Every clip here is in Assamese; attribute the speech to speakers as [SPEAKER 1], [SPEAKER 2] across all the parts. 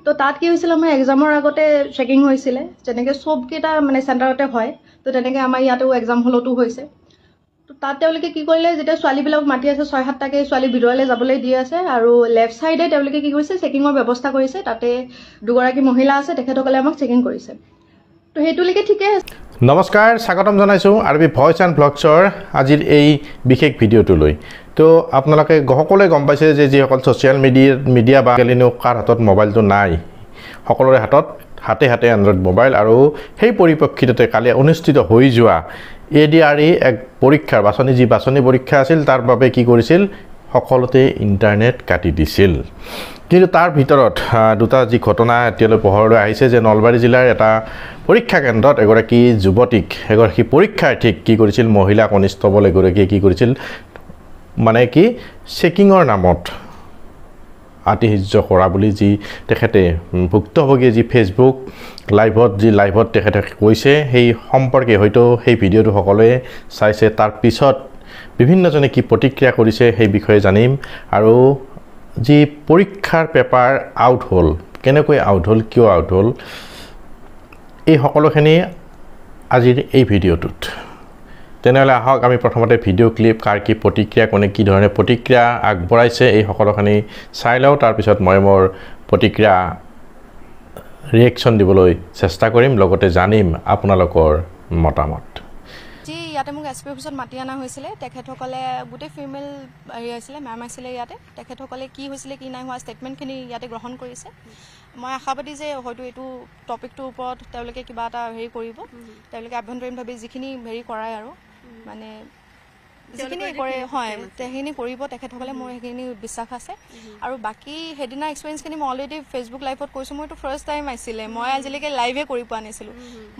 [SPEAKER 1] তো তাত কি হৈছিল আমাৰ এক্সামৰ আগতে চেকিং হৈছিলে যেনেকৈ চবকেইটা মানে চেণ্টাৰতে হয় তো তেনেকৈ আমাৰ ইয়াতেও এক্সাম হলতো হৈছে তো তাত তেওঁলোকে কি কৰিলে যেতিয়া ছোৱালীবিলাক মাতি আছে 6-7টাকৈ ছোৱালী ভিতৰলৈ যাবলৈ দি আছে আৰু লেফ্ট ছাইডে তেওঁলোকে কি কৰিছে চেকিঙৰ ব্যৱস্থা কৰিছে তাতে দুগৰাকী মহিলা আছে তেখেতসকলে আমাক চেকিং কৰিছে তো সেইটোলৈকে ঠিকে আছে
[SPEAKER 2] নমস্কাৰ স্বাগতম জনাইছোঁ আৰবি ভইচ এণ্ড ব্লগছৰ আজিৰ এই বিশেষ ভিডিঅ'টোলৈ তো আপোনালোকে সকলোৱে গম পাইছে যে যিসকল ছ'চিয়েল মিডিয়া বা গেলিনো কাৰ হাতত মোবাইলটো নাই সকলোৰে হাতে এণ্ড্ৰইড মোবাইল আৰু সেই পৰিপ্ৰেক্ষিততে কালি অনুষ্ঠিত হৈ যোৱা ADRE এক পৰীক্ষাৰ বাছনি পৰীক্ষা আছিল তাৰ বাবে কি কৰিছিল সকলোতে ইণ্টাৰনেট কাটি দিছিল কিন্তু তাৰ ভিতৰত দুটা যি ঘটনা এতিয়ালৈ পোহৰলৈ আহিছে যে নলবাৰী জিলাৰ এটা পৰীক্ষা কেন্দ্ৰত এগৰাকী যুৱতীক এগৰাকী পৰীক্ষাৰ্থীক কি কৰিছিল মহিলা কনিষ্টবল এগৰাকীয়ে কি কৰিছিল মানে কি চেকিঙৰ নামত আতিশয্য কৰা বুলি যি তেখেতে ভুক্তভোগী যি ফেচবুক লাইভত তেখেতে কৈছে সেই সম্পৰ্কে হয়তো সেই ভিডিঅ'টো সকলোৱে চাইছে তাৰ পিছত বিভিন্নজনে কি প্ৰতিক্ৰিয়া কৰিছে সেই বিষয়ে জানিম আৰু যি পৰীক্ষাৰ পেপাৰ আউট হ'ল কেনেকৈ আউট হ'ল কিয় আউট হ'ল এই সকলোখিনি আজিৰ এই ভিডিঅ'টোত তেনেহ'লে আহক আমি প্ৰথমতে ভিডিঅ' ক্লিপ কাৰ কি প্ৰতিক্ৰিয়া কোনে কি ধৰণে প্ৰতিক্ৰিয়া আগবঢ়াইছে এই সকলোখিনি চাই লওঁ তাৰপিছত মই মোৰ প্ৰতিক্ৰিয়া ৰিয়েকশ্যন দিবলৈ চেষ্টা কৰিম লগতে জানিম আপোনালোকৰ মতামত
[SPEAKER 1] যি ইয়াতে মোক SP অফিচত মাতি অনা হৈছিলে তেখেতসকলে গোটেই ফিমেল হেৰি আছিলে মেম আছিলে ইয়াতে তেখেতসকলে কি হৈছিলে কি নাই হোৱা ষ্টেটমেণ্টখিনি ইয়াতে গ্ৰহণ কৰিছে মই আশাবাদী যে হয়তো এইটো টপিকটোৰ ওপৰত তেওঁলোকে কিবা এটা হেৰি কৰিব তেওঁলোকে আভ্যন্তৰীণভাৱে যিখিনি হেৰি কৰায় আৰু মানে যিখিনি কৰে হয় সেইখিনি কৰিব তেখেতসকলে মোৰ সেইখিনি বিশ্বাস আছে আৰু বাকী সেইদিনা এক্সপিৰিয়েঞ্চখিনি মই অলৰেডি ফেচবুক লাইভত কৈছোঁ মইতো ফাৰ্ষ্ট টাইম আছিলে মই আজিলৈকে লাইভে কৰি পোৱা নাছিলোঁ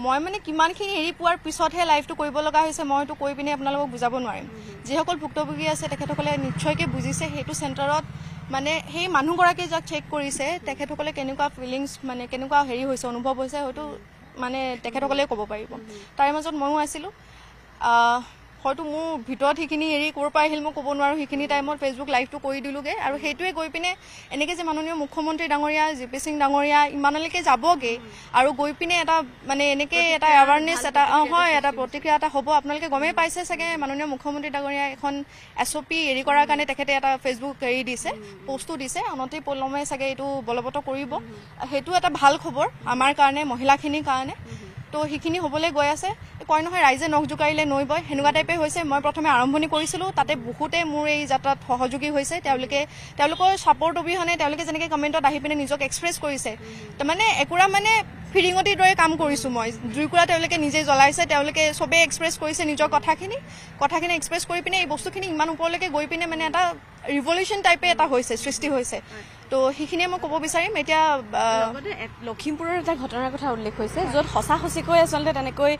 [SPEAKER 1] মই মানে কিমানখিনি হেৰি পোৱাৰ পিছতহে লাইভটো কৰিব লগা হৈছে মই হয়তো কৈ পিনে আপোনালোকক বুজাব নোৱাৰিম যিসকল ভুক্তভোগী আছে তেখেতসকলে নিশ্চয়কৈ বুজিছে সেইটো চেণ্টাৰত মানে সেই মানুহগৰাকীয়ে যাক চেক কৰিছে তেখেতসকলে কেনেকুৱা ফিলিংছ মানে কেনেকুৱা হেৰি হৈছে অনুভৱ হৈছে হয়তো মানে তেখেতসকলে ক'ব পাৰিব তাৰে মাজত ময়ো আছিলোঁ হয়তো মোৰ ভিতৰত সেইখিনি হেৰি ক'ৰ পৰা আহিল মই ক'ব নোৱাৰোঁ সেইখিনি টাইমত ফেচবুক লাইভটো কৰি দিলোঁগৈ আৰু সেইটোৱে গৈ পিনে এনেকৈ যে মাননীয় মুখ্যমন্ত্ৰী ডাঙৰীয়া JP সিং ডাঙৰীয়া ইমানলৈকে যাবগৈ আৰু গৈ পিনে এটা মানে এনেকৈ এটা এৱাৰনেছ এটা হয় এটা প্ৰতিক্ৰিয়া এটা হ'ব আপোনালোকে গমেই পাইছে চাগে মাননীয় মুখ্যমন্ত্ৰী ডাঙৰীয়া এখন SOP হেৰি কৰাৰ কাৰণে তেখেতে এটা ফেচবুক হেৰি দিছে পষ্টো দিছে অনতি পলমে চাগে এইটো বলৱৎ কৰিব সেইটো এটা ভাল খবৰ আমাৰ কাৰণে মহিলাখিনিৰ কাৰণে তো সেইখিনি হ'বলৈ গৈ আছে কয় নহয় ৰাইজে নখ জোকাৰিলে নৈ বয় সেনেকুৱা টাইপে হৈছে মই প্ৰথমে আৰম্ভণি কৰিছিলোঁ তাতে বহুতে মোৰ এই যাত্ৰাত সহযোগী হৈছে তেওঁলোকৰ ছাপৰ্ট অবিহনে তেওঁলোকে যেনেকৈ কমেণ্টত আহি পিনে নিজক এক্সপ্ৰেছ কৰিছে তাৰমানে একুৰা মানে ফিৰিঙতিৰ দৰে কাম কৰিছোঁ মই জুইকুৰা তেওঁলোকে নিজে জ্বলাইছে তেওঁলোকে চবেই এক্সপ্ৰেছ কৰিছে নিজৰ কথাখিনি এক্সপ্ৰেছ কৰি পিনে এই বস্তুখিনি ইমান ওপৰলৈকে গৈ পিনে মানে এটা ৰিভলিউশ্যন টাইপে এটা হৈছে সৃষ্টি হৈছে তো সেইখিনিয়ে মই ক'ব বিচাৰিম এতিয়া
[SPEAKER 3] লখিমপুৰৰ এটা ঘটনাৰ কথা উল্লেখ হৈছে য'ত সঁচাকৈ আচলতে তেনেকৈ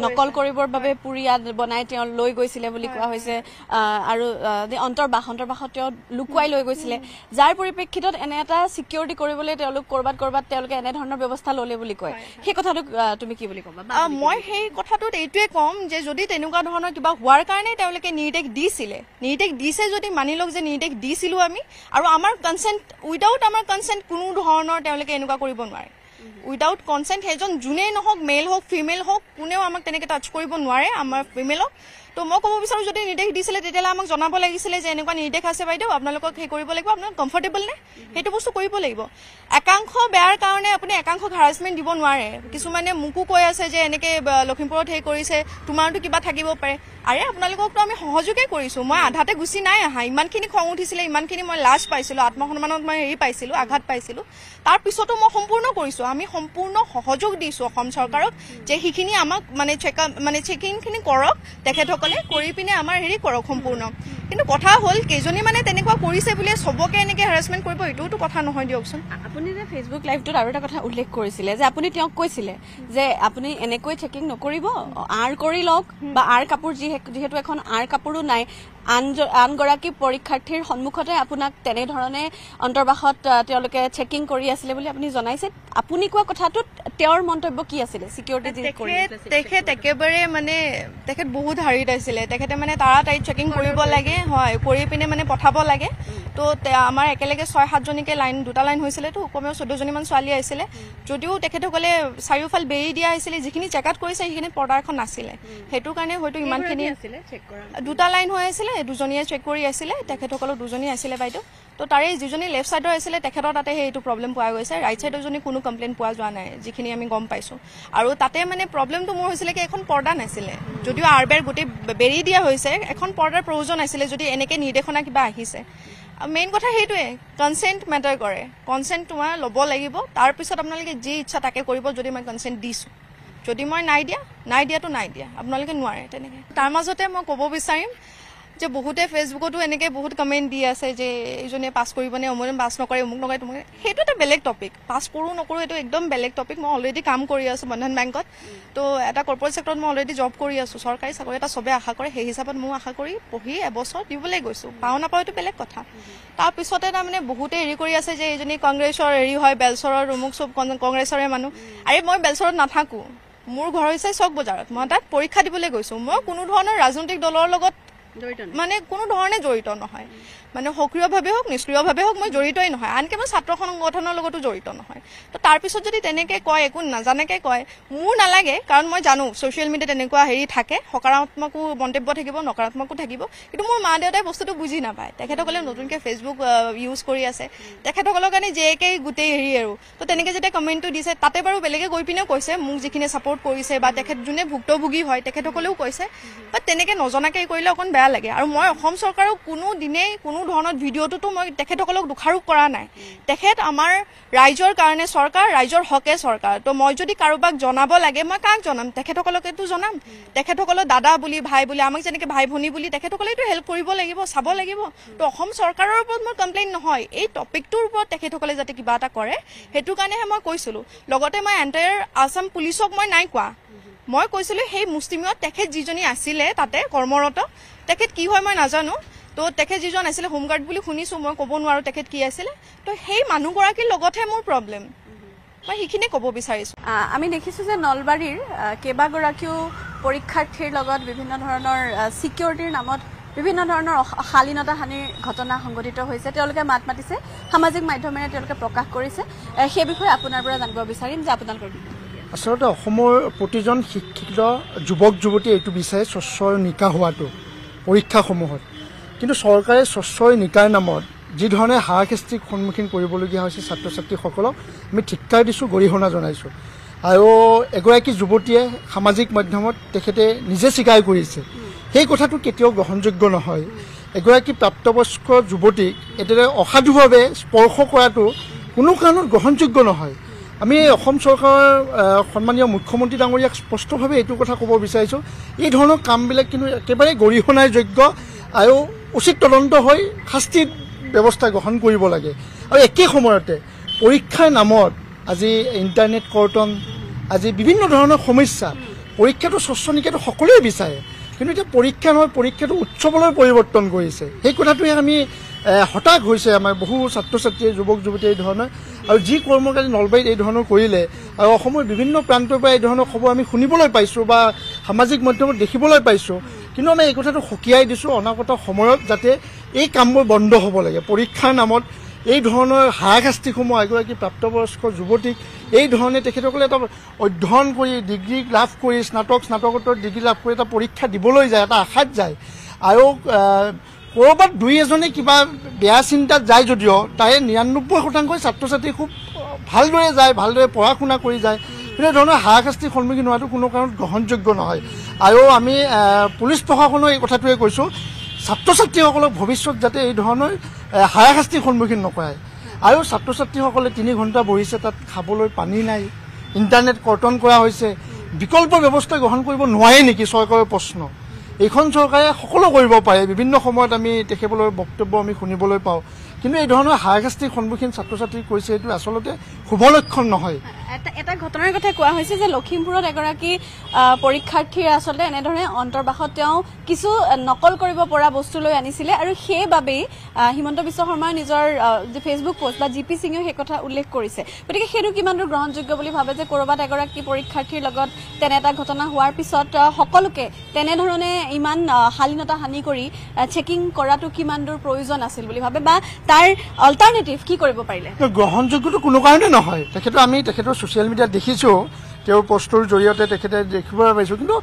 [SPEAKER 3] নকল কৰিবৰ বাবে পুৰিয়াত বনাই তেওঁ লৈ গৈছিলে বুলি কোৱা হৈছে আৰু অন্তৰ্বাসত তেওঁ লুকুৱাই লৈ গৈছিলে যাৰ পৰিপ্ৰেক্ষিতত এনে এটা ছিকিউৰিটি কৰিবলৈ তেওঁলোক ক'ৰবাত তেওঁলোকে এনেধৰণৰ ব্যৱস্থা ল'লে বুলি কয় সেই কথাটো তুমি কি বুলি ক'বা
[SPEAKER 1] মই সেই কথাটোত এইটোৱে ক'ম যে যদি তেনেকুৱা ধৰণৰ কিবা হোৱাৰ কাৰণে তেওঁলোকে নিৰ্দেশ দিছে যদি মানি লওক যে নিৰ্দেশ দিছিলোঁ আমি আৰু আমাৰ কনচেণ্ট উইদাউট আমাৰ কনচেণ্ট কোনো ধৰণৰ তেওঁলোকে এনেকুৱা কৰিব নোৱাৰে উইদাউট কনচেণ্ট সেইজন যোনেই নহওক মেল হওক ফিমেল হওক কোনেও আমাক তেনেকৈ টাচ কৰিব নোৱাৰে আমাৰ ফিমেলক তো মই ক'ব বিচাৰোঁ যদি নিৰ্দেশ দিছিলে তেতিয়াহ'লে আমাক জনাব লাগিছিলে যে এনেকুৱা নিৰ্দেশ আছে বাইদেউ আপোনালোকক সেই কৰিব লাগিব আপোনালোক কমফৰ্টেবল নে সেইটো বস্তু কৰিব লাগিব একাংশ বেয়াৰ কাৰণে আপুনি একাংশক হাৰাছমেণ্ট দিব নোৱাৰে কিছুমানে মোকো কৈ আছে যে এনেকৈ লখিমপুৰত সেই কৰিছে তোমাৰতো কিবা থাকিব পাৰে আৰে আপোনালোককতো আমি সহযোগেই কৰিছোঁ মই আধাতে গুচি নাই অহা ইমানখিনি খং উঠিছিলে ইমানখিনি মই লাজ পাইছিলোঁ আত্মসন্মানত মই হেৰি পাইছিলোঁ আঘাত পাইছিলোঁ তাৰপিছতো মই সম্পূৰ্ণ কৰিছোঁ আমি সম্পূৰ্ণ সহযোগ দিছোঁ অসম চৰকাৰক যে সেইখিনি আমাক মানে চেকিংখিনি কৰক তেখেতসকলে কৰি পিনে আমাৰ হেৰি কৰক সম্পূৰ্ণ কিন্তু কথা হ'ল কেইজনী মানে তেনেকুৱা কৰিছে বুলিয়ে চবকে এনেকৈ হেৰাছমেণ্ট কৰিব এইটোতো কথা নহয় দিয়কচোন
[SPEAKER 3] আপুনি যে ফেচবুক লাইভটোত আৰু এটা কথা উল্লেখ কৰিছিলে যে আপুনি তেওঁক কৈছিলে যে আপুনি এনেকৈ চেকিং নকৰিব আৰ কৰি লওক বা আৰ কাপোৰ যিহেতু এখন আৰ কাপোৰো নাই আনগৰাকী পৰীক্ষাৰ্থীৰ সন্মুখতে আপোনাক তেনেধৰণে অন্তৰ্বাসত তেওঁলোকে চেকিং কৰি আছিলে বুলি আপুনি জনাইছে আপুনি কোৱা কথাটোত তেওঁৰ মন্তব্য কি আছিলে সিকিউৰিটি
[SPEAKER 1] তেখেত একেবাৰে মানে তেখেত বহুত হাৰিত আছিলে তেখেতে মানে তাড়াতাড়ি চেকিং কৰিব লাগে হয় কৰি পিনে মানে পঠাব লাগে তো আমাৰ একেলগে 6-7 জনীকে দুটা লাইন হৈছিলে তো কমেও 14 জনীমান ছোৱালী আহিছিলে যদিও তেখেতসকলে চাৰিওফাল বেৰি দিয়া আহিছিলে যিখিনি চেক আউট কৰিছে সেইখিনি পৰ্দা এখন নাছিলে সেইটো কাৰণে হয়তো ইমানখিনি দুটা লাইন হৈ আছিলে দুজনীয়ে চেক কৰি আছিলে তেখেতসকলৰ দুজনী আছিলে বাইদেউ তো তাৰে যিজনী লেফ্ট সাইডৰ আছিলে তেখেতৰ তাতে সেইটো প্ৰবলেম পোৱা গৈছে ৰাইট সাইডৰ জনী কোনো কমপ্লেইন পোৱা যোৱা নাই যিখিনি আমি গম পাইছো আৰু তাতে মানে প্ৰবলেমটো মোৰ হৈছিলে কি এখন পৰ্দা নাছিলে যদিও আৰবেৰ গোটেই বেৰি দিয়া হৈছে এখন পৰ্দাৰ প্ৰয়োজন আছিলে যদি এনেকে নিৰ্দেশনা কিবা আহিছে মেইন কথা সেইটোৱে কনসেন্ট মেটাৰ কৰে কনসেন্ট তোমাৰ ল'ব লাগিব তাৰ পিছত আপোনালোকে যি ইচ্ছা তাকে কৰিব যদি মই কনসেন্ট দিছো যদি মই নাই দিয়াটো নাই দিয়া আপোনালোকে নোৱাৰে তেনেকে তাৰ মাজতে মই ক'ব বিচাৰিম যে বহুতে ফেচবুকতো এনেকে বহুত কমেন্ট দি আছে যে এইজনে পাছ কৰিবনে অমুক পাছ নকৰে অমুক নকৰে তোমাক সেইটো এটা বেলেগ টপিক পাছ কৰোঁ নকৰোঁ এইটো একদম বেলেগ টপিক মই অলৰেডি কাম কৰি আছো বন্ধন বেংকত তো এটা কৰ্পৰেট সেক্টৰত মই অলৰেডি জব কৰি আছো চৰকাৰী চাকৰি এটা চবে আশা কৰে সেই হিচাপত মই আশা কৰি পঢ়ি এবছৰ দিবলৈ গৈছো পাওঁ নাপাওঁ এইটো বেলেগ কথা তাৰপিছতে তাৰমানে বহুতে হেৰি কৰি আছে যে এইজনী কংগ্ৰেছৰ হেৰি হয় বেলচৰৰ অমুক চব কংগ্ৰেছৰে মানুহ আৰে মই বেলচৰত নাথাকো মোৰ ঘৰ হৈছে চক বজাৰত মই তাত পৰীক্ষা দিবলৈ গৈছো মই কোনো ধৰণৰ ৰাজনৈতিক দলৰ লগত মানে কোনো ধৰণে জড়িত নহয় মানে সক্ৰিয়ভাৱে হওক নিষ্ক্ৰিয়ভাৱে হওক মই জড়িতই নহয় আনকি মই ছাত্ৰ সংগঠনৰ লগতো জড়িত নহয় তো তাৰপিছত যদি তেনেকৈ কয় একো নাজানেকৈ কয় মোৰ নালাগে কাৰণ মই জানো ছ'চিয়েল মিডিয়াত এনেকুৱা হেৰি থাকে সকাৰাত্মকো মন্তব্য থাকিব নকাৰাত্মকো থাকিব কিন্তু মোৰ মা দেউতাই বস্তুটো বুজি নাপায় তেখেতসকলে নতুনকৈ ফেচবুক ইউজ কৰি আছে তেখেতসকলৰ কাৰণে যেকেই গোটেই হেৰি আৰু তো তেনেকৈ যেতিয়া কমেণ্টটো দিছে তাতে বাৰু বেলেগে গৈ পিনেও কৈছে মোক যিখিনি ছাপৰ্ট কৰিছে বা তেখেত যোনে ভুক্তভোগী হয় তেখেতসকলেও কৈছে বাট তেনেকৈ নজনাকৈ কৰিলে অকণ বেয়া লাগে আৰু মই অসম চৰকাৰক কোনো দিনেই কোনো ধৰণৰ ভিডিঅ'টোতো মই তেখেতসকলক দোষাৰোপ কৰা নাই তেখেত আমাৰ ৰাইজৰ কাৰণে চৰকাৰ ৰাইজৰ হকে চৰকাৰ তো মই যদি কাৰোবাক জনাব লাগে মই কাক জনাম তেখেতসকলকেতো জনাম তেখেতসকলৰ দাদা বুলি ভাই বুলি আমাক যেনেকৈ ভাই ভনী বুলি তেখেতসকলেতো হেল্প কৰিব লাগিব চাব লাগিব তো অসম চৰকাৰৰ ওপৰত মোৰ কমপ্লেইন নহয় এই টপিকটোৰ ওপৰত তেখেতসকলে যাতে কিবা এটা কৰে সেইটো কাৰণেহে মই কৈছিলোঁ লগতে মই এণ্টায়াৰ আছাম পুলিচক মই নাই কোৱা মই কৈছিলোঁ সেই মুষ্টিমেয়ত তেখেত যিজনী আছিলে তাতে কৰ্মৰত তেখেত কি হয় মই নাজানো তো তেখেত যিজন আছিলে হোমগাৰ্ড বুলি শুনিছোঁ মই ক'ব নোৱাৰোঁ তেখেত কি আছিলে তো সেই মানুহগৰাকীৰ লগতহে মোৰ প্ৰব্লেম মই সেইখিনি ক'ব বিচাৰিছোঁ
[SPEAKER 3] আমি দেখিছোঁ যে নলবাৰীৰ কেইবাগৰাকীও পৰীক্ষাৰ্থীৰ লগত বিভিন্ন ধৰণৰ ছিকিউৰিটিৰ নামত বিভিন্ন ধৰণৰ শালীনতা হানিৰ ঘটনা সংঘটিত হৈছে তেওঁলোকে মাত মাতিছে সামাজিক মাধ্যমেৰে তেওঁলোকে প্ৰকাশ কৰিছে সেই বিষয়ে আপোনাৰ পৰা জানিব বিচাৰিম যে আপোনালোকৰ
[SPEAKER 4] আচলতে অসমৰ প্ৰতিজন শিক্ষিত যুৱক যুৱতীয়ে এইটো বিচাৰে স্বচ্ছৰ নিকা হোৱাটো পৰীক্ষাসমূহত কিন্তু চৰকাৰে স্বচ্ছৰ নিকাৰ নামত যি ধৰণে হাৰাশাস্তিৰ সন্মুখীন কৰিবলগীয়া হৈছে ছাত্ৰ ছাত্ৰীসকলক আমি ধিক্কাৰ দিছোঁ গৰিহণা জনাইছোঁ আৰু এগৰাকী যুৱতীয়ে সামাজিক মাধ্যমত তেখেতে নিজে স্বীকাৰ কৰিছে সেই কথাটো কেতিয়াও গ্ৰহণযোগ্য নহয় এগৰাকী প্ৰাপ্তবয়স্ক যুৱতীক এতেৰে অসাধুভাৱে স্পৰ্শ কৰাটো কোনো কাৰণত গ্ৰহণযোগ্য নহয় আমি অসম চৰকাৰৰ সন্মানীয় মুখ্যমন্ত্ৰী ডাঙৰীয়াক স্পষ্টভাৱে এইটো কথা ক'ব বিচাৰিছোঁ এই ধৰণৰ কামবিলাক কিন্তু একেবাৰে গৰিহণাৰ যোগ্য আৰু উচিত তদন্ত হৈ শাস্তিৰ ব্যৱস্থা গ্ৰহণ কৰিব লাগে আৰু একে সময়তে পৰীক্ষাৰ নামত আজি ইণ্টাৰনেট কৰ্তন আজি বিভিন্ন ধৰণৰ সমস্যা পৰীক্ষাটো স্বচ্ছ নিকাটো সকলোৱে বিচাৰে কিন্তু এতিয়া পৰীক্ষা নহয় পৰীক্ষাটো উৎসৱলৈ পৰিৱৰ্তন কৰিছে সেই কথাটোৱে আমি হতাশ হৈছে আমাৰ বহু ছাত্ৰ ছাত্ৰীয়ে যুৱক যুৱতীয়ে এই ধৰণৰ আৰু যি কৰ্মকাৰী নলবাৰীত এই ধৰণৰ কৰিলে আৰু অসমৰ বিভিন্ন প্ৰান্তৰ পৰা এই ধৰণৰ খবৰ আমি শুনিবলৈ পাইছোঁ বা সামাজিক মাধ্যমত দেখিবলৈ পাইছোঁ কিন্তু আমি এই কথাটো সকীয়াই দিছোঁ অনাগত সময়ত যাতে এই কামবোৰ বন্ধ হ'ব লাগে পৰীক্ষাৰ নামত এই ধৰণৰ হাৰাশাস্তিসমূহ এগৰাকী প্ৰাপ্তবয়স্ক যুৱতীক এই ধৰণে তেখেতসকলে এটা অধ্যয়ন কৰি ডিগ্ৰী লাভ কৰি স্নাতকোত্তৰ ডিগ্ৰী লাভ কৰি এটা পৰীক্ষা দিবলৈ যায় এটা আশাত যায় আৰু ক'ৰবাত দুই এজনে কিবা বেয়া চিন্তাত যায় যদিও তাৰে ৯৯% ছাত্ৰ ছাত্ৰী খুব ভালদৰে যায় ভালদৰে পঢ়া শুনা কৰি যায় এনে ধৰণৰ হাৰাশাস্তিৰ সন্মুখীন হোৱাটো কোনো কাৰণত গ্ৰহণযোগ্য নহয় আৰু আমি পুলিচ প্ৰশাসনৰ এই কথাটোৱে কৈছোঁ ছাত্ৰ ছাত্ৰীসকলক ভৱিষ্যত যাতে এই ধৰণৰ হাৰাশাস্তিৰ সন্মুখীন নকৰায় আৰু ছাত্ৰ ছাত্ৰীসকলে ৩ ঘণ্টা বহিছে তাত খাবলৈ পানী নাই ইণ্টাৰনেট কৰ্তন কৰা হৈছে বিকল্প ব্যৱস্থা গ্ৰহণ কৰিব নোৱাৰে নেকি চৰকাৰৰ প্ৰশ্ন এইখন চৰকাৰে সকলো কৰিব পাৰে বিভিন্ন সময়ত আমি তেখেতসকলৰ বক্তব্য আমি শুনিবলৈ পাওঁ কিন্তু এই ধৰণৰ হাৰাশাস্তিৰ সন্মুখীন ছাত্ৰ ছাত্ৰী কৈছে এইটো আচলতে শুভ লক্ষণ নহয়।
[SPEAKER 3] এটা ঘটনাৰ কথা কোৱা হৈছে যে লখিমপুৰত এগৰাকী পৰীক্ষাৰ্থীৰ আচলতে এনেধৰণে অন্তৰ্বাসত তেওঁ কিছু নকল কৰিব পৰা বস্তু লৈ আনিছিলে আৰু সেইবাবেই হিমন্ত বিশ্ব শৰ্মাই নিজৰ ফেচবুক পোষ্ট বা জিপি সিঙেও সেই কথা উল্লেখ কৰিছে। গতিকে সেইটো কিমান দূৰ গ্ৰহণযোগ্য বুলি ভাবে যে ক'ৰবাত এগৰাকী পৰীক্ষাৰ্থীৰ লগত তেনে এটা ঘটনা হোৱাৰ পিছত সকলোকে তেনেধৰণে ইমান শালীনতা হানি কৰি চেকিং কৰাটো কিমান দূৰ প্ৰয়োজন আছিল বুলি ভাবে বা তাৰ অল্টাৰনেটিভ কি কৰিব পাৰিলে?
[SPEAKER 4] গ্ৰহণযোগ্যটো কোনো কাৰণে নহয়। আমি তেখেতৰ ছ'চিয়েল মিডিয়াত দেখিছোঁ, তেওঁৰ পষ্টৰ জৰিয়তে তেখেতে দেখিবলৈ পাইছোঁ, কিন্তু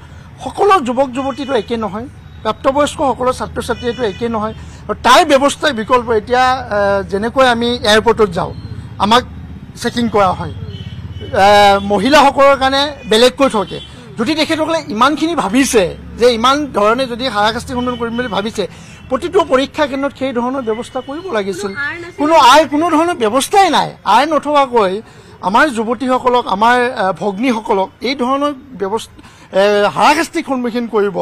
[SPEAKER 4] সকলো যুৱক যুৱতীটো একে নহয়, প্ৰাপ্তবয়স্ক সকলো ছাত্ৰ ছাত্ৰীটো একে নহয়। আৰু তাৰ ব্যৱস্থাই বিকল্প এতিয়া যেনেকৈ আমি এয়াৰপৰ্টত যাওঁ আমাক চেকিং কৰা হয়, মহিলাসকলৰ কাৰণে বেলেগকৈ থাকে। যদি তেখেতসকলে ইমানখিনি ভাবিছে যে ইমান ধৰণে যদি হাৰাশাস্তি সন্মুখীন কৰিম বুলি ভাবিছে, প্ৰতিটো পৰীক্ষা কেন্দ্ৰত সেই ধৰণৰ ব্যৱস্থা কৰিব লাগিছিল। কোনো ধৰণৰ ব্যৱস্থাই নাই। আইন নথকাকৈ আমাৰ যুৱতীসকলক, আমাৰ ভগ্নীসকলক এই ধৰণৰ ব্যৱস্থা হাৰাশাস্তিৰ সন্মুখীন কৰিব,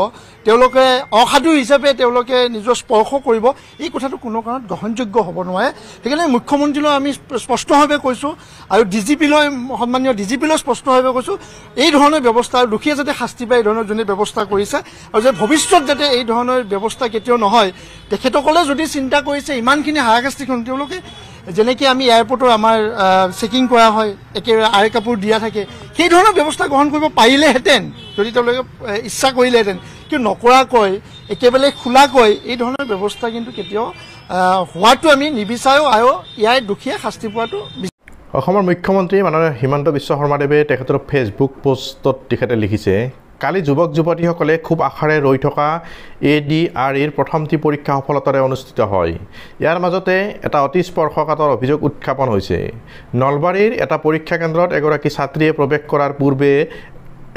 [SPEAKER 4] তেওঁলোকে অসাধু হিচাপে তেওঁলোকে নিজৰ স্পৰ্শ কৰিব, এই কথাটো কোনো কাৰণত গ্ৰহণযোগ্য হ'ব নোৱাৰে। সেইকাৰণে মুখ্যমন্ত্ৰীলৈ আমি স্পষ্টভাৱে কৈছোঁ আৰু ডিজিপিলৈ, সন্মানীয় ডিজিপিলৈ স্পষ্টভাৱে কৈছোঁ, এই ধৰণৰ ব্যৱস্থা দুখীয়া যাতে শাস্তি পায় এই ধৰণৰ যোনে ব্যৱস্থা কৰিছে, আৰু যে ভৱিষ্যত যাতে এই ধৰণৰ ব্যৱস্থা কেতিয়াও নহয়। তেখেতসকলে যদি চিন্তা কৰিছে ইমানখিনি হাৰাশাস্তিখন, তেওঁলোকে যেনেকৈ আমি এয়াৰপৰ্টৰ আমাৰ চেকিং কৰা হয়, একেবাৰে আঁৰ কাপোৰ দিয়া থাকে, সেই ধৰণৰ ব্যৱস্থা গ্ৰহণ কৰিব পাৰিলেহেঁতেন যদি তেওঁলোকে ইচ্ছা কৰিলেহেঁতেন। কিন্তু নকৰাকৈ একেবাৰে খোলাকৈ এই ধৰণৰ ব্যৱস্থা কিন্তু কেতিয়াও হোৱাটো আমি নিবিচাৰোঁ আৰু ইয়াৰ দুখীয়া শাস্তি পোৱাটো।
[SPEAKER 2] অসমৰ মুখ্যমন্ত্ৰী মাননীয় হিমন্ত বিশ্ব শৰ্মাদেৱে তেখেতৰ ফেচবুক পোষ্টত তেখেতে লিখিছে, কালি যুৱক যুৱতীসকলে খুব আশাৰে ৰৈ থকা ADREৰ প্ৰথমটি পৰীক্ষা সফলতাৰে অনুষ্ঠিত হয়। ইয়াৰ মাজতে এটা অতি স্পৰ্শকাতৰ অভিযোগ উত্থাপন হৈছে। নলবাৰীৰ এটা পৰীক্ষা কেন্দ্ৰত এগৰাকী ছাত্ৰীয়ে প্ৰৱেশ কৰাৰ পূৰ্বে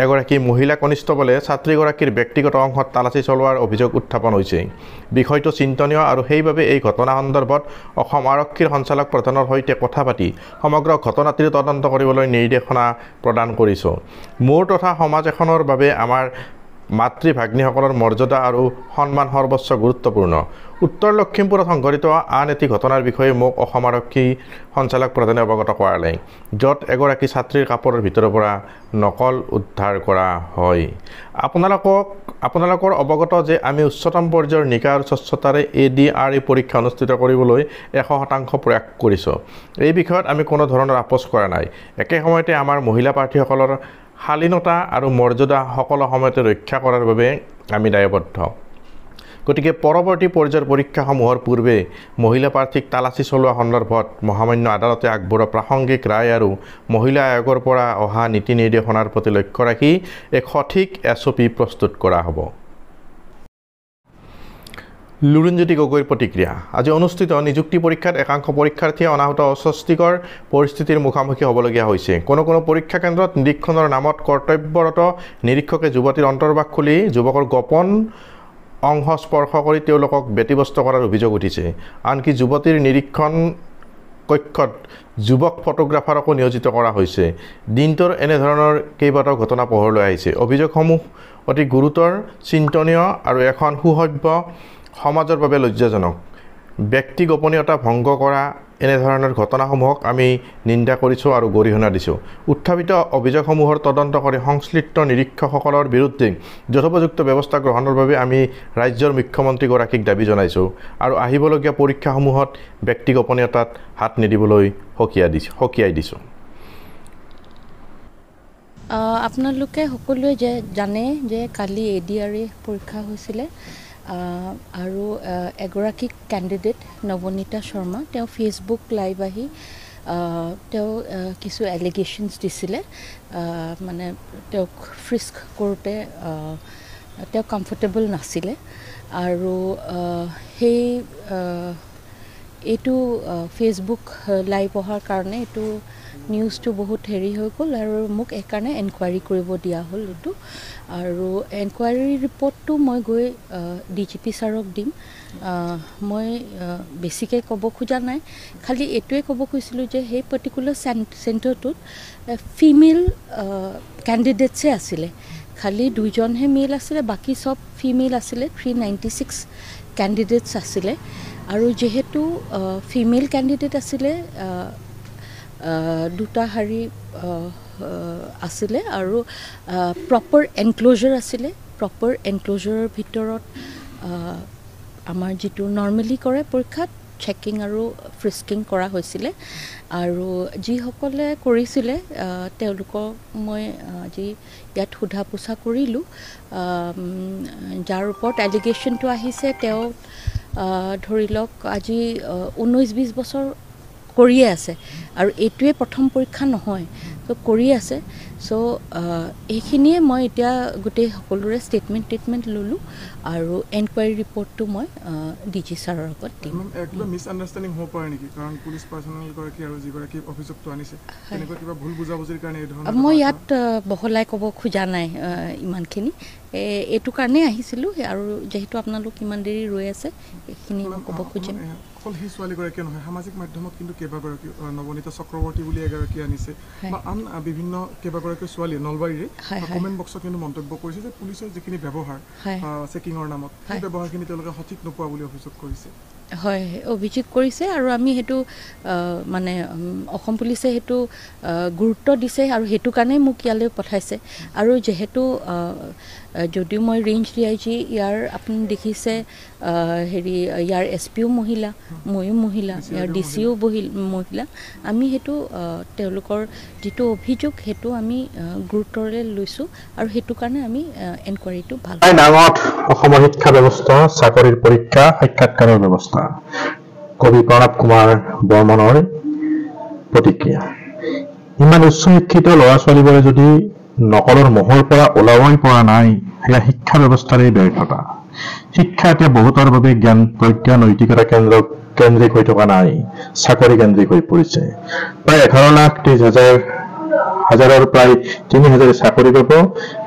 [SPEAKER 2] এগৰাকী মহিলা কনিষ্টবলে ছাত্ৰীগৰাকীৰ ব্যক্তিগত অংশত তালাচী চলোৱাৰ অভিযোগ উত্থাপন হৈছে। বিষয়টো চিন্তনীয় আৰু সেইবাবে এই ঘটনা সন্দৰ্ভত অসম আৰক্ষীৰ সঞ্চালক প্ৰধানৰ সৈতে কথা পাতি সমগ্ৰ ঘটনাটিৰ তদন্ত কৰিবলৈ নিৰ্দেশনা প্ৰদান কৰিছোঁ। মোৰ তথা সমাজ এখনৰ বাবে আমাৰ মাতৃ ভাগ্নীসকলৰ মৰ্যাদা আৰু সন্মান সৰ্বোচ্চ গুৰুত্বপূৰ্ণ। উত্তৰ লখিমপুৰত সংঘটিত আন এটি ঘটনাৰ বিষয়ে মোক অসম আৰক্ষী সঞ্চালক প্ৰধানে অৱগত কৰালে, য'ত এগৰাকী ছাত্ৰীৰ কাপোৰৰ ভিতৰৰ পৰা নকল উদ্ধাৰ কৰা হয়। আপোনালোকৰ অৱগত যে আমি উচ্চতম পৰ্যায়ৰ নিকা আৰু স্বচ্ছতাৰে ADRE পৰীক্ষা অনুষ্ঠিত কৰিবলৈ 100% প্ৰয়াস কৰিছোঁ। এই বিষয়ত আমি কোনো ধৰণৰ আপোচ কৰা নাই। একে সময়তে আমাৰ মহিলা প্ৰাৰ্থীসকলৰ শালীনতা আৰু মৰ্যাদা সকলো সময়তে ৰক্ষা কৰাৰ বাবে আমি দায়বদ্ধ। গতিকে পৰৱৰ্তী পৰ্যায়ৰ পৰীক্ষাসমূহৰ পূৰ্বে মহিলা প্ৰাৰ্থীক তালাচী চলোৱা সন্দৰ্ভত মহামান্য আদালতে আগবঢ়োৱা প্ৰাসংগিক ৰায় আৰু মহিলা আয়োগৰ পৰা অহা নীতি নিৰ্দেশনাৰ প্ৰতি লক্ষ্য ৰাখি এক সঠিক SOP প্ৰস্তুত কৰা হ'ব। লুৰিণজ্যোতি গগৈৰ প্ৰতিক্ৰিয়া। আজি অনুষ্ঠিত নিযুক্তি পৰীক্ষাত একাংশ পৰীক্ষাৰ্থীয়ে অনাহুত অস্বস্তিকৰ পৰিস্থিতিৰ মুখামুখি হ'বলগীয়া হৈছে। কোনো পৰীক্ষা কেন্দ্ৰত নিৰীক্ষণৰ নামত কৰ্তব্যৰত নিৰীক্ষকে যুৱতীৰ অন্তৰ্বাস খুলি যুৱকৰ গোপন অংশ স্পৰ্শ কৰি তেওঁলোকক ব্যতিব্যস্ত কৰাৰ অভিযোগ উঠিছে। আনকি যুৱতীৰ নিৰীক্ষণ কক্ষত যুৱক ফটোগ্ৰাফাৰকো নিয়োজিত কৰা হৈছে। দিনটোৰ এনেধৰণৰ কেইবাটাও ঘটনা পোহৰলৈ আহিছে। অভিযোগসমূহ অতি গুৰুতৰ, চিন্তনীয় আৰু এখন সুসভ্য সমাজৰ বাবে লজ্জাজনক। ব্যক্তি গোপনীয়তা ভংগ কৰা এনেধৰণৰ ঘটনাসমূহক আমি নিন্দা কৰিছোঁ আৰু গৰিহণা দিছোঁ। উত্থাপিত অভিযোগসমূহৰ তদন্ত কৰি সংশ্লিষ্ট নিৰীক্ষকসকলৰ বিৰুদ্ধে যথোপযুক্ত ব্যৱস্থা গ্ৰহণৰ বাবে আমি ৰাজ্যৰ মুখ্যমন্ত্ৰীগৰাকীক দাবী জনাইছোঁ আৰু আহিবলগীয়া পৰীক্ষাসমূহত ব্যক্তি গোপনীয়তাত হাত নিদিবলৈ সকীয়াই দিছোঁ।
[SPEAKER 5] আপোনালোকে সকলোৱে জানে যে কালি ADRE পৰীক্ষা হৈছিলে আৰু এগৰাকী কেণ্ডিডেট নৱনীতা শৰ্মা, তেওঁ ফেচবুক লাইভ আহি তেওঁ কিছু এলিগেশ্যনছ দিছিলে, মানে তেওঁক ফ্ৰিস্ক কৰোঁতে তেওঁ কমফৰ্টেবল নাছিলে আৰু সেই এইটো ফেচবুক লাইভ অহাৰ কাৰণে এইটো নিউজটো বহুত হেৰি হৈ গ'ল আৰু মোক এইকাৰণে এনকুৱাৰী কৰিব দিয়া হ'ল এইটো। আৰু এনকুৱাৰী ৰিপৰ্টটো মই গৈ DGP ছাৰক দিম। মই বেছিকৈ ক'ব খোজা নাই, খালি এইটোৱে ক'ব খুজিছিলোঁ যে সেই পাৰ্টিকুলাৰ চেণ্টাৰটোত ফিমেল কেণ্ডিডেটছে আছিলে, খালি 2জনহে মেল আছিলে, বাকী চব ফিমেল আছিলে। 396 কেণ্ডিডেটছ আছিলে আৰু যিহেতু ফিমেল কেণ্ডিডেট আছিলে দুটা শাৰী আছিলে আৰু প্ৰপাৰ এনক্ল'জাৰ আছিলে প্ৰপাৰ এনক্ল'জাৰৰ ভিতৰত আমাৰ যিটো নৰ্মেলি কৰে পৰীক্ষাত চেকিং আৰু ফ্ৰিস্কিং কৰা হৈছিলে আৰু যিসকলে কৰিছিলে তেওঁলোকক মই আজি ইয়াত সোধা পোছা কৰিলোঁ যাৰ ওপৰত এলিগেশ্যনটো আহিছে তেওঁ ধৰি লওক আজি 19-20 বছৰ কৰিয়ে আছে আৰু এইটোৱে প্ৰথম পৰীক্ষা নহয় তো কৰি আছে চ' এইখিনিয়ে মই এতিয়া গোটেই সকলোৰে ষ্টেটমেণ্ট ল'লোঁ আৰু এনকুৱাৰী ৰিপৰ্টটো মই DG ছাৰৰ আগত দিম
[SPEAKER 6] কিবা মিছ আণ্ডাৰষ্টেণ্ডিং হ'ব পাৰে নেকি কাৰণ পুলিচ পাৰ্চনেল গৰাকী আৰু যিগৰাকী অভিযোগটো আনিছে তেনেকুৱা কিবা ভুল বুজাবুজিৰ কাৰণে এই ধৰণৰ
[SPEAKER 5] মই ইয়াত বহলাই ক'ব খোজা নাই ইমানখিনি এইটো কাৰণেই আহিছিলোঁ আৰু যেহেতু আপোনালোক ইমান দেৰি ৰৈ আছে এইখিনি মই ক'ব খুজিম
[SPEAKER 6] অকল সেই ছোৱালীগৰাকী নহয় সামাজিক মাধ্যমত কিন্তু কেইবাগৰাকী নৱনীতা চক্ৰৱৰ্তী বুলি এগৰাকী আনিছে বা আন বিভিন্ন কেইবাগৰাকী ছোৱালীয়ে নলবাৰীৰে কমেণ্ট বক্সত কিন্তু মন্তব্য কৰিছে যে পুলিচৰ যিখিনি ব্যৱহাৰ চেকিঙৰ নামত সেই ব্যৱহাৰখিনি তেওঁলোকে সঠিক নোপোৱা বুলি অভিযোগ কৰিছে
[SPEAKER 5] হয় অভিযোগ কৰিছে আৰু আমি সেইটো মানে অসম পুলিচে সেইটো গুৰুত্ব দিছে আৰু সেইটো কাৰণেই মোক ইয়ালৈ পঠাইছে আৰু যিহেতু যদিও মই ৰেঞ্জ DIG ইয়াৰ আপুনি দেখিছে হেৰি ইয়াৰ SPও মহিলা ময়ো মহিলা ইয়াৰ DCও মহিলা আমি সেইটো তেওঁলোকৰ যিটো অভিযোগ সেইটো আমি গুৰুত্বৰে লৈছোঁ আৰু সেইটো কাৰণে আমি এনকুৱাৰীটো ভাল
[SPEAKER 2] ডাঙত অসমৰ শিক্ষা ব্যৱস্থা চাকৰিৰ পৰীক্ষা সাক্ষাৎকাৰৰ ব্যৱস্থা কবি প্ৰণৱ কুমাৰ বৰ্মনৰ প্ৰতিক্ৰিয়া ইমান উচ্চ শিক্ষিত ল'ৰা ছোৱালীবোৰে যদি নকলৰ মোহৰ পৰা ওলাবই পৰা নাই সেয়া শিক্ষা ব্যৱস্থাৰে ব্যৰ্থতা শিক্ষা এতিয়া বহুতৰ বাবে জ্ঞান প্ৰজ্ঞা নৈতিকতা কেন্দ্ৰিক হৈ থকা নাই চাকৰি কেন্দ্ৰিক হৈ পৰিছে প্ৰায় 11,30,000 প্ৰায় 3,000 চাকৰি পাব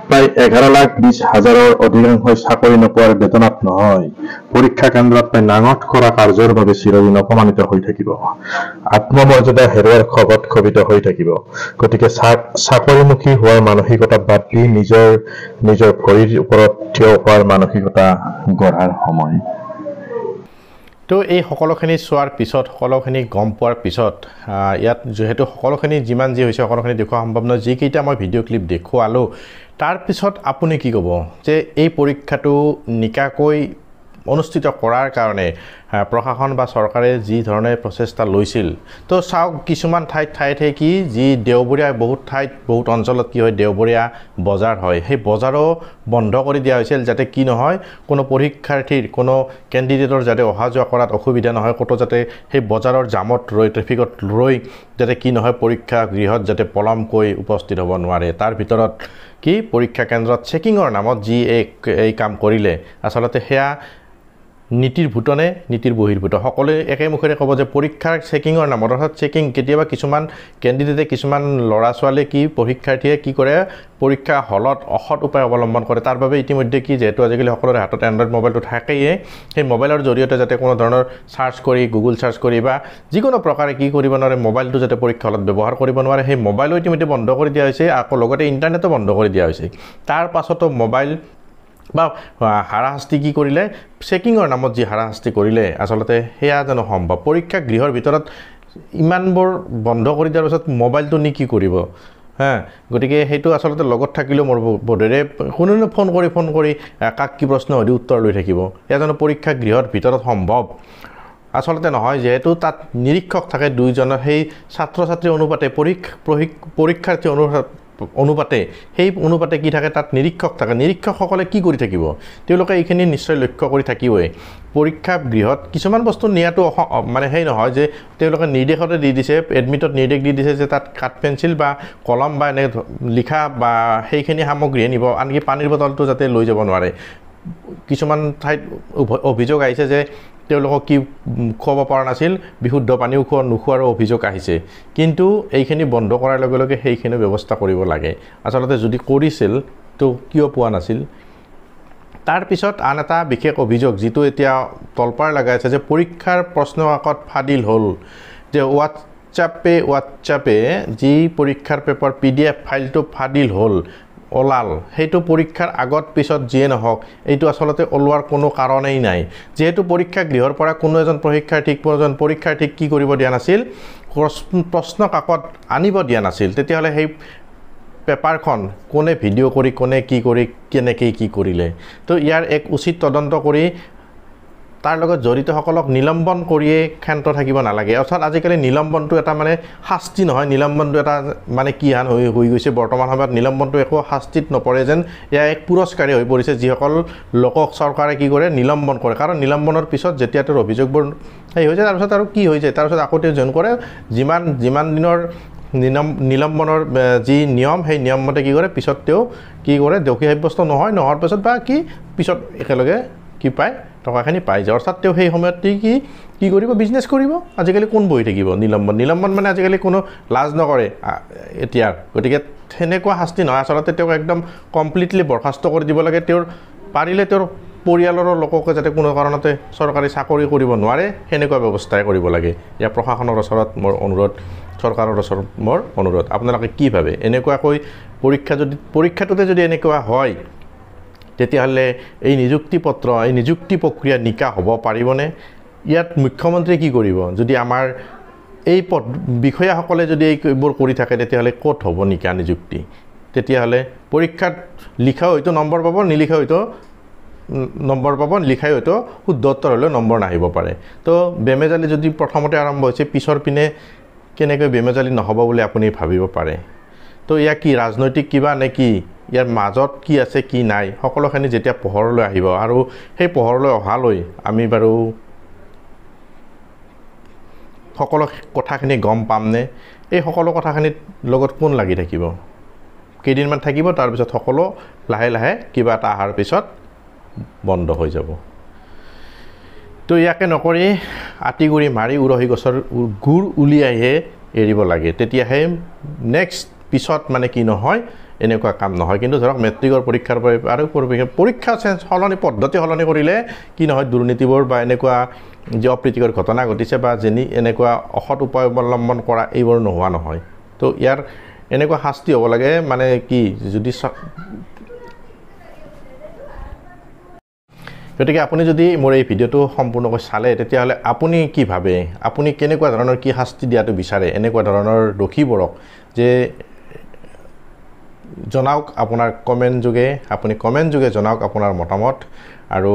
[SPEAKER 2] প্ৰায় 11,20,000 অধিকাংশই চাকৰি নোপোৱাৰ বেতনত নহয় পৰীক্ষা কেন্দ্ৰত প্ৰায় নাঙঠ কৰা কাৰ্যৰ বাবে চিৰদিন অপমানিত হৈ থাকিব আত্মমৰ্যাদা হেৰুৱাৰ খবত ক্ষোভিত হৈ থাকিব গতিকে চাকৰিমুখী হোৱাৰ মানসিকতা বাদ দি নিজৰ ভৰিৰ ওপৰত থিয় হোৱাৰ মানসিকতা গঢ়াৰ সময় তো এই সকলোখিনি চোৱাৰ পিছত সকলোখিনি গম পোৱাৰ পিছত ইয়াত যেহেতু সকলোখিনি যিমান যি হৈছে সকলোখিনি দেখুওৱা সম্ভৱ নহয় যিকেইটা মই ভিডিঅ' ক্লিপ দেখুৱালোঁ তাৰপিছত আপুনি কি ক'ব যে এই পৰীক্ষাটো নিকাকৈ অনুষ্ঠিত কৰাৰ কাৰণে প্ৰশাসন বা চৰকাৰে যি ধৰণে প্ৰচেষ্টা লৈছিল তো চাওক কিছুমান ঠাইত কি যি দেওবৰীয়া বহুত অঞ্চলত কি হয় দেওবৰীয়া বজাৰ হয় সেই বজাৰো বন্ধ কৰি দিয়া হৈছিল যাতে কি নহয় কোনো পৰীক্ষাৰ্থীৰ কোনো কেণ্ডিডেটৰ যাতে অহা যোৱা কৰাত অসুবিধা নহয় ক'তো যাতে সেই বজাৰৰ জামত ৰৈ ট্ৰেফিকত ৰৈ যাতে কি নহয় পৰীক্ষা গৃহত যাতে পলমকৈ উপস্থিত হ'ব নোৱাৰে তাৰ ভিতৰত কি পৰীক্ষা কেন্দ্ৰত চেকিঙৰ নামত যি এই কাম কৰিলে আচলতে সেয়া নীতিৰ ভূতনে নীতিৰ বহিৰ্ভূত সকলোৱে একে মুখেৰে ক'ব যে পৰীক্ষাৰ চেকিঙৰ নামত অৰ্থাৎ চেকিং কেতিয়াবা কিছুমান কেণ্ডিডেটে কিছুমান ল'ৰা ছোৱালীয়ে কি পৰীক্ষাৰ্থীয়ে কি কৰে পৰীক্ষা হলত অসৎ উপায় অৱলম্বন কৰে তাৰ বাবে ইতিমধ্যে কি যেহেতু আজিকালি সকলোৰে হাতত এণ্ড্ৰইড মোবাইলটো থাকেই সেই মোবাইলৰ জৰিয়তে যাতে কোনো ধৰণৰ চাৰ্চ কৰি গুগল চাৰ্চ কৰি বা যিকোনো প্ৰকাৰে কি কৰিব নোৱাৰে মোবাইলটো যাতে পৰীক্ষা হলত ব্যৱহাৰ কৰিব নোৱাৰে সেই মোবাইলো ইতিমধ্যে বন্ধ কৰি দিয়া হৈছে আকৌ লগতে ইণ্টাৰনেটো বন্ধ কৰি দিয়া হৈছে তাৰ পাছতো মোবাইল বা হাৰাশাস্তি কি কৰিলে চেকিঙৰ নামত যি হাৰাশাস্তি কৰিলে আচলতে সেয়া জানো সম্ভৱ পৰীক্ষা গৃহৰ ভিতৰত ইমানবোৰ বন্ধ কৰি দিয়াৰ পিছত মোবাইলটো নি কি কৰিব গতিকে সেইটো আচলতে লগত থাকিলেও মোৰ বোধেৰে কোনোনে ফোন কৰি কাক কি প্ৰশ্ন সুধি উত্তৰ লৈ থাকিব এয়া জানো পৰীক্ষা গৃহৰ ভিতৰত সম্ভৱ আচলতে নহয় যেহেতু তাত নিৰীক্ষক থাকে দুইজনৰ সেই ছাত্ৰ ছাত্ৰী অনুপাতে পৰীক্ষাৰ্থী অনুপাতে সেই অনুপাতে কি থাকে তাত নিৰীক্ষক থাকে নিৰীক্ষকসকলে কি কৰি থাকিব তেওঁলোকে এইখিনি নিশ্চয় লক্ষ্য কৰি থাকিবই পৰীক্ষা গৃহত কিছুমান বস্তু নিয়াটো মানে সেই নহয় যে তেওঁলোকে নিৰ্দেশতে দি দিছে এডমিটত নিৰ্দেশ দি দিছে যে তাত কাঠ পেঞ্চিল বা কলম বা এনে লিখা বা সেইখিনি সামগ্ৰীয়ে নিব আনকি পানীৰ বটলটো যাতে লৈ যাব নোৱাৰে কিছুমান ঠাইত অভিযোগ আহিছে যে তেওঁলোকক কি খুৱাব পৰা নাছিল বিশুদ্ধ পানীও নোখোৱাৰো অভিযোগ আহিছে কিন্তু এইখিনি বন্ধ কৰাৰ লগে লগে সেইখিনি ব্যৱস্থা কৰিব লাগে আচলতে যদি কৰিছিল তো কিয় পোৱা নাছিল তাৰ পিছত আন এটা বিশেষ অভিযোগ যিটো এতিয়া তলপাৰ লগাইছে যে পৰীক্ষাৰ প্ৰশ্নকাকত ফাদিল হ'ল যে হোৱাটছআপে যি পৰীক্ষাৰ পেপাৰ PDF ফাইলটো ফাদিল হ'ল ওলাল সেইটো পৰীক্ষাৰ আগত পিছত যিয়ে নহওক এইটো আচলতে ওলোৱাৰ কোনো কাৰণেই নাই যেহেতু পৰীক্ষা গৃহৰ পৰা কোনো এজন পৰীক্ষাৰ্থীক কি কৰিব দিয়া নাছিল প্ৰশ্ন কাকত আনিব দিয়া নাছিল তেতিয়াহ'লে সেই পেপাৰখন কোনে ভিডিঅ' কৰি কোনে কি কৰি কেনেকৈ কি কৰিলে তো ইয়াৰ এক উচিত তদন্ত কৰি তাৰ লগত জড়িত সকলক নিলম্বন কৰিয়ে ক্ষান্ত থাকিব নালাগে অৰ্থাৎ আজিকালি নিলম্বনটো এটা মানে শাস্তি নহয় নিলম্বনটো এটা মানে কি হান হৈ গৈছে বৰ্তমান সময়ত নিলম্বনটো একো শাস্তিত নপৰে যেন এয়া এক পুৰস্কাৰী হৈ পৰিছে যিসকল লোকক চৰকাৰে কি কৰে নিলম্বন কৰে কাৰণ নিলম্বনৰ পিছত যেতিয়া তেওঁৰ অভিযোগবোৰ সেই হৈ যায় তাৰপিছত আৰু কি হৈ যায় তাৰপিছত আকৌ তেওঁ জইন কৰে যিমান দিনৰ নিলম্বনৰ যি নিয়ম সেই নিয়ম মতে কি কৰে পিছত তেওঁ কি কৰে দোষী সাব্যস্ত নহয় নোহোৱাৰ পিছত বা কি পিছত একেলগে কি পায় টকাখিনি পাই যায় অৰ্থাৎ তেওঁ সেই সময়ত কি কৰিব বিজনেছ কৰিব আজিকালি কোন বহি থাকিব নিলম্বন মানে আজিকালি কোনো লাজ নকৰে এতিয়া গতিকে সেনেকুৱা শাস্তি নহয় আচলতে তেওঁক একদম কমপ্লিটলি বৰখাস্ত কৰি দিব লাগে তেওঁৰ পাৰিলে তেওঁৰ পৰিয়ালৰ লোককে যাতে কোনো কাৰণতে চৰকাৰী চাকৰি কৰিব নোৱাৰে সেনেকুৱা ব্যৱস্থাই কৰিব লাগে ইয়াৰ প্ৰশাসনৰ ওচৰত মোৰ অনুৰোধ চৰকাৰৰ ওচৰত মোৰ অনুৰোধ আপোনালোকে কি ভাবে এনেকুৱাকৈ পৰীক্ষাটোতে যদি এনেকুৱা হয় তেতিয়াহ'লে এই নিযুক্তি প্ৰক্ৰিয়া নিকা হ'ব পাৰিবনে ইয়াত মুখ্যমন্ত্ৰীয়ে কি কৰিব যদি আমাৰ এই বিষয়াসকলে যদি এইবোৰ কৰি থাকে তেতিয়াহ'লে ক'ত হ'ব নিকা নিযুক্তি তেতিয়াহ'লে পৰীক্ষাত লিখা হয়তো নম্বৰ পাব নিলিখা হয়তো নম্বৰ পাব লিখাই হয়তো শুদ্ধ উত্তৰ হ'লেও নম্বৰ নাহিব পাৰে তো বেমেজালি যদি প্ৰথমতে আৰম্ভ হৈছে পিছৰ পিনে কেনেকৈ বেমেজালি নহ'ব বুলি আপুনি ভাবিব পাৰে তো ইয়া কি ৰাজনৈতিক কিবা নে কি ইয়াৰ মাজত কি আছে কি নাই সকলোখিনি যেতিয়া পোহৰলৈ আহিব আৰু সেই পোহৰলৈ অহালৈ আমি বাৰু সকলো কথাখিনি গম পামনে এই সকলো কথাখিনিত লগত কোন লাগি থাকিব কেইদিনমান থাকিব তাৰপিছত সকলো লাহে লাহে কিবা এটা অহাৰ পিছত বন্ধ হৈ যাব তো ইয়াকে নকৰি আটিগুৰি মাৰি উৰহি গছৰ গুৰ উলিয়াইহে এৰিব লাগে তেতিয়াহে নেক্সট পিছত মানে কি নহয় এনেকুৱা কাম নহয় কিন্তু ধৰক মেট্ৰিকৰ পৰীক্ষাৰ পৰা আৰু পৰীক্ষা পদ্ধতি সলনি কৰিলে কি নহয় দুৰ্নীতিবোৰ বা এনেকুৱা যে অপ্ৰীতিকৰ ঘটনা ঘটিছে বা এনেকুৱা অসৎ উপায় অৱলম্বন কৰা এইবোৰ নোহোৱা নহয় তো ইয়াৰ এনেকুৱা শাস্তি হ'ব লাগে মানে কি যদি গতিকে আপুনি যদি মোৰ এই ভিডিঅ'টো সম্পূৰ্ণকৈ চালে তেতিয়াহ'লে আপুনি কি ভাবে আপুনি কেনেকুৱা ধৰণৰ কি শাস্তি দিয়াটো বিচাৰে এনেকুৱা ধৰণৰ দোষীবোৰক যে জনাওক আপোনাৰ কমেণ্ট যোগে জনাওক আপোনাৰ মতামত আৰু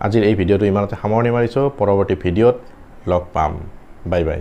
[SPEAKER 2] আজিৰ এই ভিডিঅ'টো ইমানতে সামৰণি মাৰিছোঁ পৰৱৰ্তী ভিডিঅ'ত লগ পাম বাই বাই